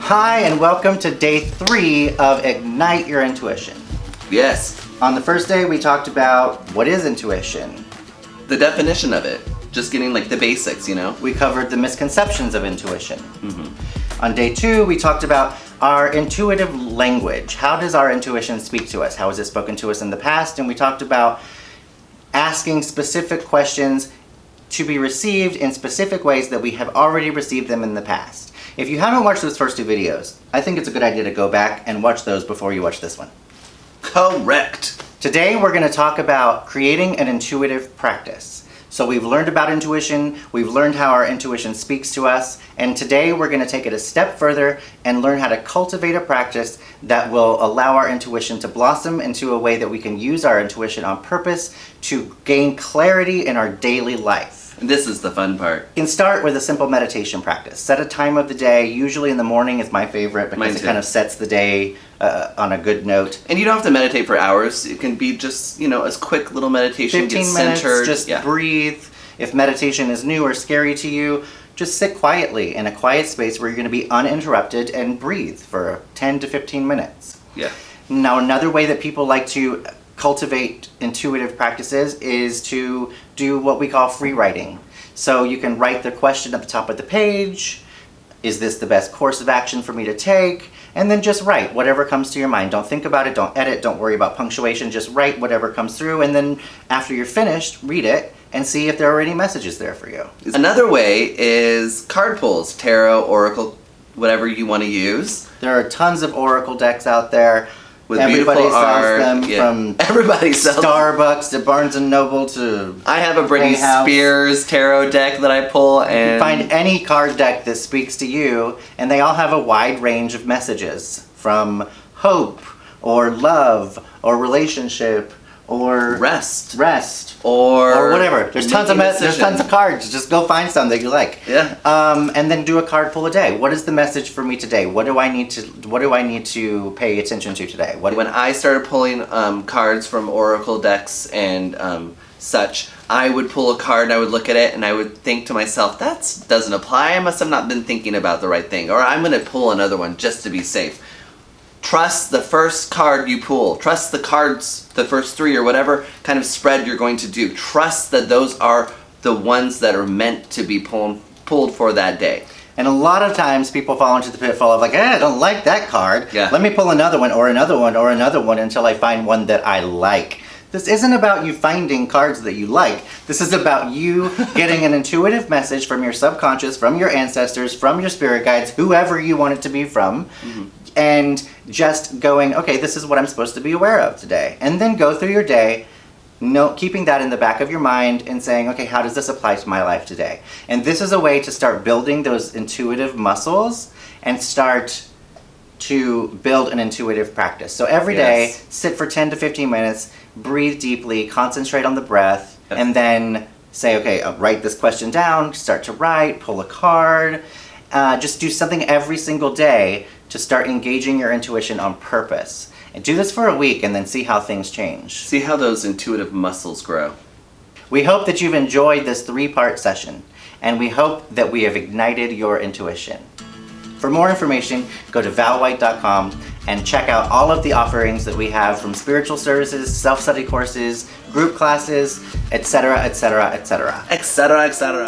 Hi, and welcome to day 3 of Ignite Your Intuition. Yes. On the first day, we talked about what is intuition. The definition of it. Just getting like the basics, you know? We covered the misconceptions of intuition. On day 2, we talked about our intuitive language. How does our intuition speak to us? How has it spoken to us in the past? And we talked about asking specific questions to be received in specific ways that we have already received them in the past. If you haven't watched those first 2 videos, I think it's a good idea to go back and watch those before you watch this one. Correct. Today we're going to talk about creating an intuitive practice. So we've learned about intuition, we've learned how our intuition speaks to us, and today we're going to take it a step further and learn how to cultivate a practice that will allow our intuition to blossom into a way that we can use our intuition on purpose to gain clarity in our daily life. And this is the fun part. You can start with a simple meditation practice. Set a time of the day, usually in the morning is my favorite because it kind of sets the day on a good note. And you don't have to meditate for hours. It can be just, you know, a quick little meditation. 15 get minutes, centered. just breathe. If meditation is new or scary to you, just sit quietly in a quiet space where you're going to be uninterrupted and breathe for 10 to 15 minutes. Yeah. Now, another way that people like to cultivate intuitive practices is to do what we call free writing. So you can write the question at the top of the page. Is this the best course of action for me to take? And then just write whatever comes to your mind. Don't think about it, don't edit, don't worry about punctuation, just write whatever comes through, and then after you're finished, read it and see if there are any messages there for you. Another way is card pulls, tarot, oracle, whatever you want to use. There are tons of oracle decks out there. With everybody beautiful sells art. them from everybody sells Starbucks to Barnes and Noble to I have a Britney Playhouse. Spears tarot deck that I pull, and find any card deck that speaks to you, and they all have a wide range of messages from hope or love or relationship or rest or whatever. There's tons of making there's tons of cards. Just go find some that you like. Yeah. And then do a card pull a day. What is the message for me today? What do I need to pay attention to today? When I started pulling cards from oracle decks and such, I would pull a card and I would look at it and I would think to myself, that doesn't apply. I must have not been thinking about the right thing. Or I'm going to pull another one just to be safe. Trust the first card you pull. Trust the cards, the first 3 or whatever kind of spread you're going to do. Trust that those are the ones that are meant to be pulled for that day. And a lot of times people fall into the pitfall of like, I don't like that card. Yeah. Let me pull another one or another one or another one until I find one that I like. This isn't about you finding cards that you like. This is about you getting an intuitive message from your subconscious, from your ancestors, from your spirit guides, whoever you want it to be from, and just going, okay, this is what I'm supposed to be aware of today. And then go through your day, keeping that in the back of your mind and saying, okay, how does this apply to my life today? And this is a way to start building those intuitive muscles and start to build an intuitive practice. So every day, sit for 10 to 15 minutes, breathe deeply, concentrate on the breath, and then say, okay, I'll write this question down, start to write, pull a card. Just do something every single day to start engaging your intuition on purpose. And do this for a week and then see how things change. See how those intuitive muscles grow. We hope that you've enjoyed this 3-part session, and we hope that we have ignited your intuition. For more information, go to valwhite.com and check out all of the offerings that we have from spiritual services, self-study courses, group classes, etc., etc., etc. Etc., etc.